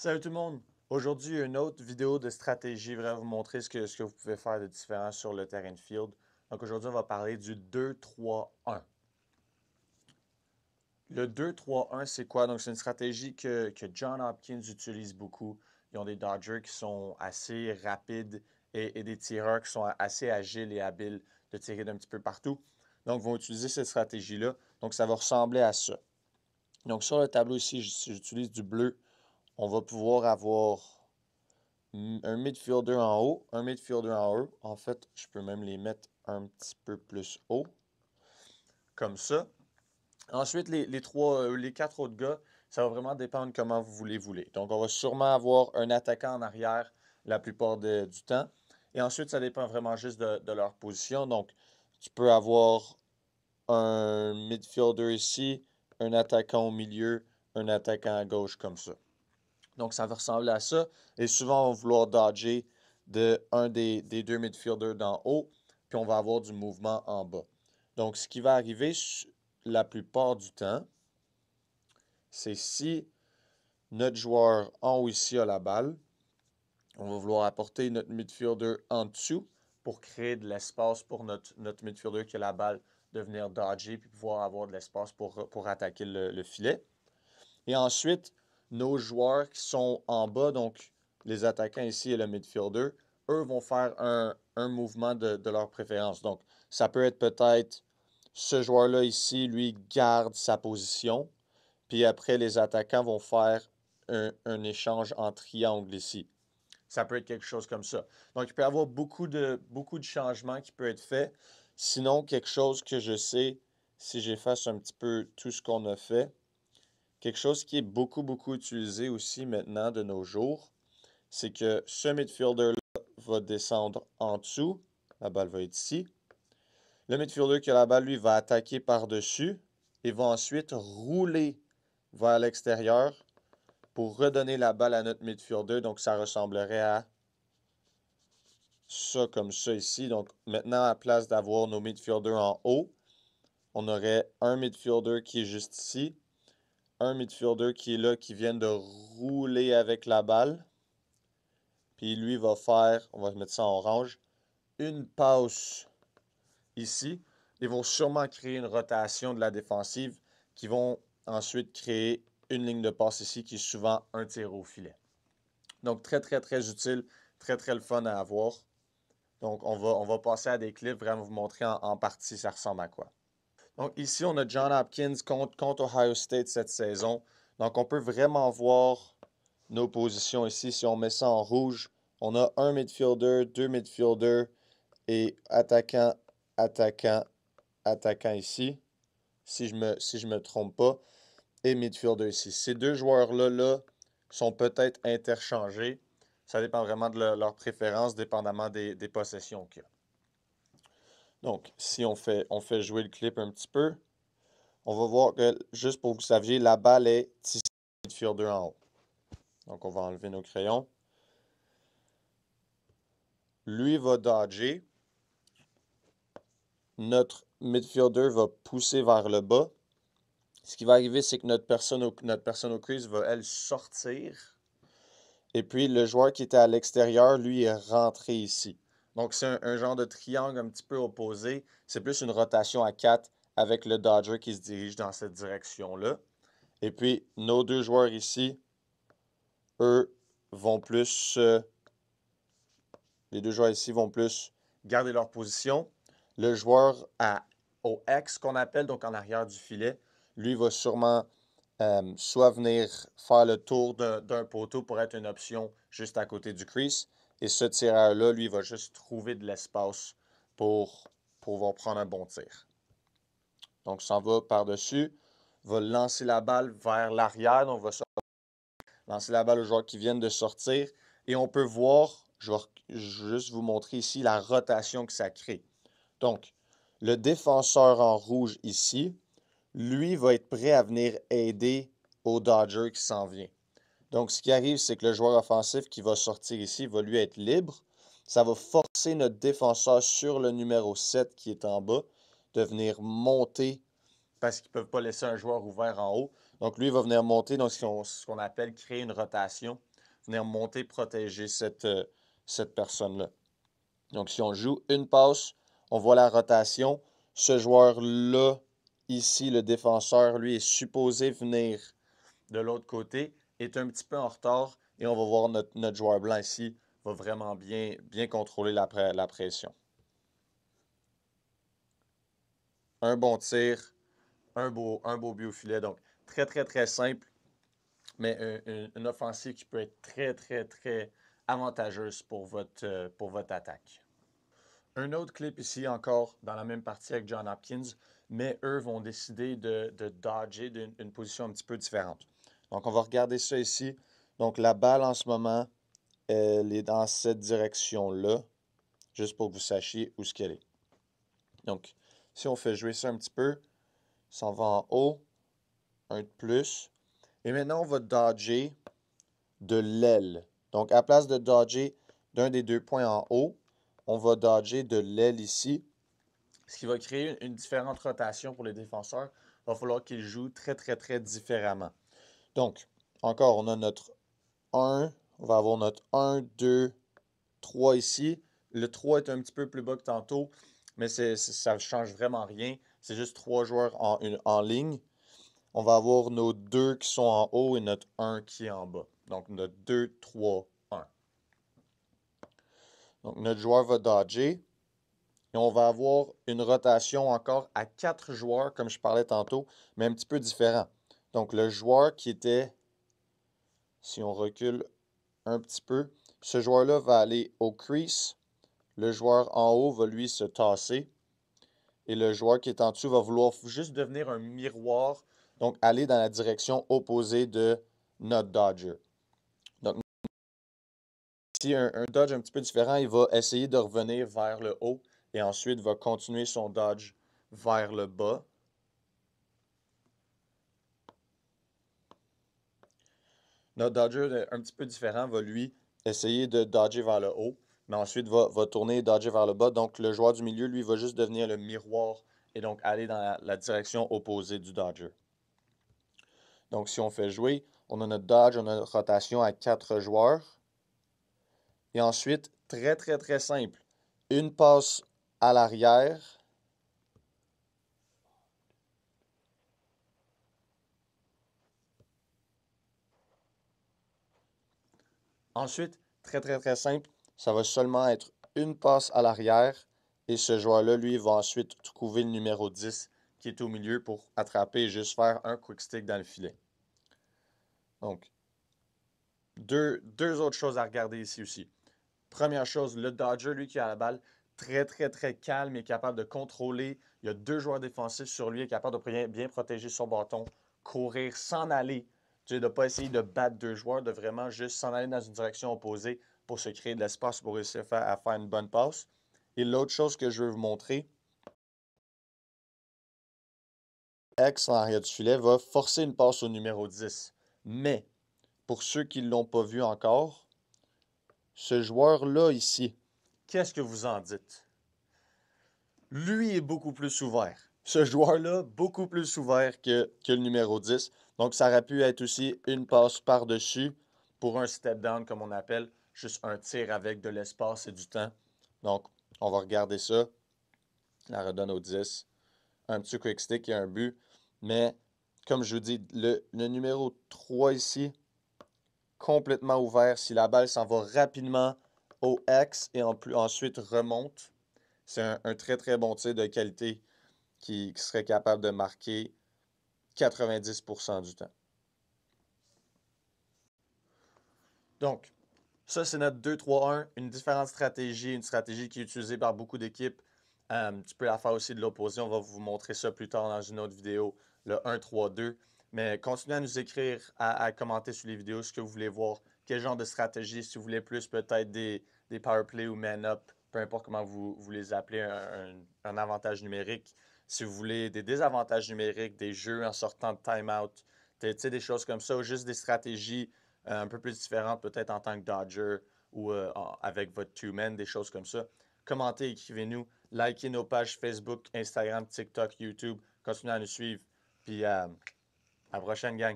Salut tout le monde! Aujourd'hui, une autre vidéo de stratégie, vraiment vous montrer ce que vous pouvez faire de différent sur le terrain de field. Donc aujourd'hui, on va parler du 2-3-1. Le 2-3-1, c'est quoi? Donc c'est une stratégie que John Hopkins utilise beaucoup. Ils ont des Dodgers qui sont assez rapides et des tireurs qui sont assez agiles et habiles de tirer d'un petit peu partout. Donc, ils vont utiliser cette stratégie-là. Donc, ça va ressembler à ça. Donc, sur le tableau ici, si j'utilise du bleu, on va pouvoir avoir un midfielder en haut, un midfielder en haut. En fait, je peux même les mettre un petit peu plus haut, comme ça. Ensuite, les quatre autres gars, ça va vraiment dépendre comment vous voulez. Donc, on va sûrement avoir un attaquant en arrière la plupart du temps. Et ensuite, ça dépend vraiment juste de leur position. Donc, tu peux avoir un midfielder ici, un attaquant au milieu, un attaquant à gauche comme ça. Donc, ça va ressembler à ça. Et souvent, on va vouloir dodger de un des deux midfielders d'en haut, puis on va avoir du mouvement en bas. Donc, ce qui va arriver la plupart du temps, c'est si notre joueur en haut ici a la balle, on va vouloir apporter notre midfielder en dessous pour créer de l'espace pour notre midfielder qui a la balle de venir dodger puis pouvoir avoir de l'espace pour attaquer le filet. Et ensuite, nos joueurs qui sont en bas, donc les attaquants ici et le midfielder, eux vont faire un mouvement de leur préférence. Donc, ça peut être peut-être ce joueur-là ici, lui, garde sa position. Puis après, les attaquants vont faire un échange en triangle ici. Ça peut être quelque chose comme ça. Donc, il peut y avoir beaucoup de changements qui peuvent être faits. Sinon, quelque chose que je sais, si j'efface un petit peu tout ce qu'on a fait, quelque chose qui est beaucoup utilisé aussi maintenant de nos jours, c'est que ce midfielder-là va descendre en dessous. La balle va être ici. Le midfielder qui a la balle, lui, va attaquer par-dessus et va ensuite rouler vers l'extérieur pour redonner la balle à notre midfielder. Donc, ça ressemblerait à ça comme ça ici. Donc, maintenant, à la place d'avoir nos midfielders en haut, on aurait un midfielder qui est juste ici, un midfielder qui est là, qui vient de rouler avec la balle. Puis lui va faire, on va mettre ça en orange, une passe ici. Ils vont sûrement créer une rotation de la défensive qui vont ensuite créer une ligne de passe ici qui est souvent un tir au filet. Donc très utile, très le fun à avoir. Donc on va passer à des clips, vraiment vous montrer en partie ça ressemble à quoi. Donc ici on a John Hopkins contre Ohio State cette saison. Donc on peut vraiment voir nos positions ici. Si on met ça en rouge, on a un midfielder, deux midfielders et attaquant, attaquant, attaquant ici, si je me trompe pas, et midfielder ici. Ces deux joueurs-là sont peut-être interchangés. Ça dépend vraiment de leur préférence, dépendamment des possessions qu'il y a. Donc, si on fait jouer le clip un petit peu, on va voir que, juste pour que vous saviez, la balle est ici, midfielder en haut. Donc, on va enlever nos crayons. Lui va dodger. Notre midfielder va pousser vers le bas. Ce qui va arriver, c'est que notre personne au crease va, elle, sortir. Et puis, le joueur qui était à l'extérieur, lui, est rentré ici. Donc, c'est un genre de triangle un petit peu opposé. C'est plus une rotation à 4 avec le Dodger qui se dirige dans cette direction-là. Et puis, nos deux joueurs ici, eux, vont plus... les deux joueurs ici vont plus garder leur position. Le joueur au X qu'on appelle, donc en arrière du filet, lui va sûrement soit venir faire le tour d'un poteau pour être une option juste à côté du crease. Et ce tireur-là, lui, va juste trouver de l'espace pour pouvoir prendre un bon tir. Donc, s'en va par-dessus, va lancer la balle vers l'arrière. Donc, va lancer la balle aux joueurs qui viennent de sortir. Et on peut voir, je vais juste vous montrer ici la rotation que ça crée. Donc, le défenseur en rouge ici, lui va être prêt à venir aider au Dodger qui s'en vient. Donc, ce qui arrive, c'est que le joueur offensif qui va sortir ici va lui être libre. Ça va forcer notre défenseur sur le numéro 7 qui est en bas de venir monter parce qu'ils ne peuvent pas laisser un joueur ouvert en haut. Donc, lui, il va venir monter, donc ce qu'on appelle créer une rotation. venir monter, protéger cette personne-là. Donc, si on joue une passe, on voit la rotation. Ce joueur-là, ici, le défenseur, lui, est supposé venir de l'autre côté, est un petit peu en retard et on va voir notre joueur blanc ici va vraiment bien contrôler la pression. Un bon tir, un beau but au filet. Donc, très simple, mais une offensive qui peut être très avantageuse pour votre attaque. Un autre clip ici encore dans la même partie avec John Hopkins, mais eux vont décider de dodger d'une position un petit peu différente. Donc, on va regarder ça ici. Donc, la balle en ce moment, elle est dans cette direction-là, juste pour que vous sachiez où ce qu'elle est. Donc, si on fait jouer ça un petit peu, ça s'en va en haut, un de plus. Et maintenant, on va dodger de l'aile. Donc, à place de dodger d'un des 2 points en haut, on va dodger de l'aile ici, ce qui va créer une différente rotation pour les défenseurs. Il va falloir qu'ils jouent très différemment. Donc, encore, on a notre 1, on va avoir notre 1, 2, 3 ici. Le 3 est un petit peu plus bas que tantôt, mais ça ne change vraiment rien. C'est juste 3 joueurs en ligne. On va avoir nos 2 qui sont en haut et notre 1 qui est en bas. Donc, notre 2, 3, 1. Donc, notre joueur va dodger. Et on va avoir une rotation encore à 4 joueurs, comme je parlais tantôt, mais un petit peu différent. Donc, le joueur qui était, si on recule un petit peu, ce joueur-là va aller au crease. Le joueur en haut va lui se tasser. Et le joueur qui est en dessous va vouloir juste devenir un miroir, donc aller dans la direction opposée de notre dodger. Donc, si un dodge un petit peu différent, il va essayer de revenir vers le haut et ensuite va continuer son dodge vers le bas. Notre dodger un petit peu différent va lui essayer de dodger vers le haut, mais ensuite va tourner et dodger vers le bas. Donc le joueur du milieu, lui, va juste devenir le miroir et donc aller dans la direction opposée du dodger. Donc si on fait jouer, on a notre dodge, on a notre rotation à 4 joueurs. Et ensuite, très simple. Une passe à l'arrière. Ensuite, très simple. Ça va seulement être une passe à l'arrière. Et ce joueur-là, lui, va ensuite trouver le numéro 10 qui est au milieu pour attraper et juste faire un quick stick dans le filet. Donc, deux autres choses à regarder ici aussi. Première chose, le Dodger, lui, qui a la balle, très calme et capable de contrôler. Il y a 2 joueurs défensifs sur lui, est capable de bien protéger son bâton, courir, s'en aller. Tu sais, de ne pas essayer de battre 2 joueurs, de vraiment juste s'en aller dans une direction opposée pour se créer de l'espace pour réussir à faire une bonne passe. Et l'autre chose que je veux vous montrer, X en arrière du filet va forcer une passe au numéro 10. Mais, pour ceux qui ne l'ont pas vu encore, ce joueur-là ici, qu'est-ce que vous en dites? Lui est beaucoup plus ouvert. Ce joueur-là, beaucoup plus ouvert que le numéro 10. Donc, ça aurait pu être aussi une passe par-dessus pour un step down, comme on appelle, juste un tir avec de l'espace et du temps. Donc, on va regarder ça. La redonne au 10. Un petit quick stick et un but. Mais, comme je vous dis, le numéro 3 ici, complètement ouvert. Si la balle s'en va rapidement au X et ensuite remonte, c'est un très bon tir de qualité qui serait capable de marquer 90% du temps. Donc, ça, c'est notre 2-3-1, une différente stratégie, une stratégie qui est utilisée par beaucoup d'équipes. Tu peux la faire aussi de l'opposé. On va vous montrer ça plus tard dans une autre vidéo, le 1-3-2. Mais continuez à nous écrire, à commenter sur les vidéos ce que vous voulez voir, quel genre de stratégie, si vous voulez plus peut-être des power play ou man-up, peu importe comment vous les appelez, un avantage numérique. Si vous voulez des désavantages numériques, des jeux en sortant de time-out, des choses comme ça, ou juste des stratégies un peu plus différentes, peut-être en tant que Dodger ou avec votre two-man, des choses comme ça. Commentez, écrivez-nous, likez nos pages Facebook, Instagram, TikTok, YouTube. Continuez à nous suivre. Puis à la prochaine, gang.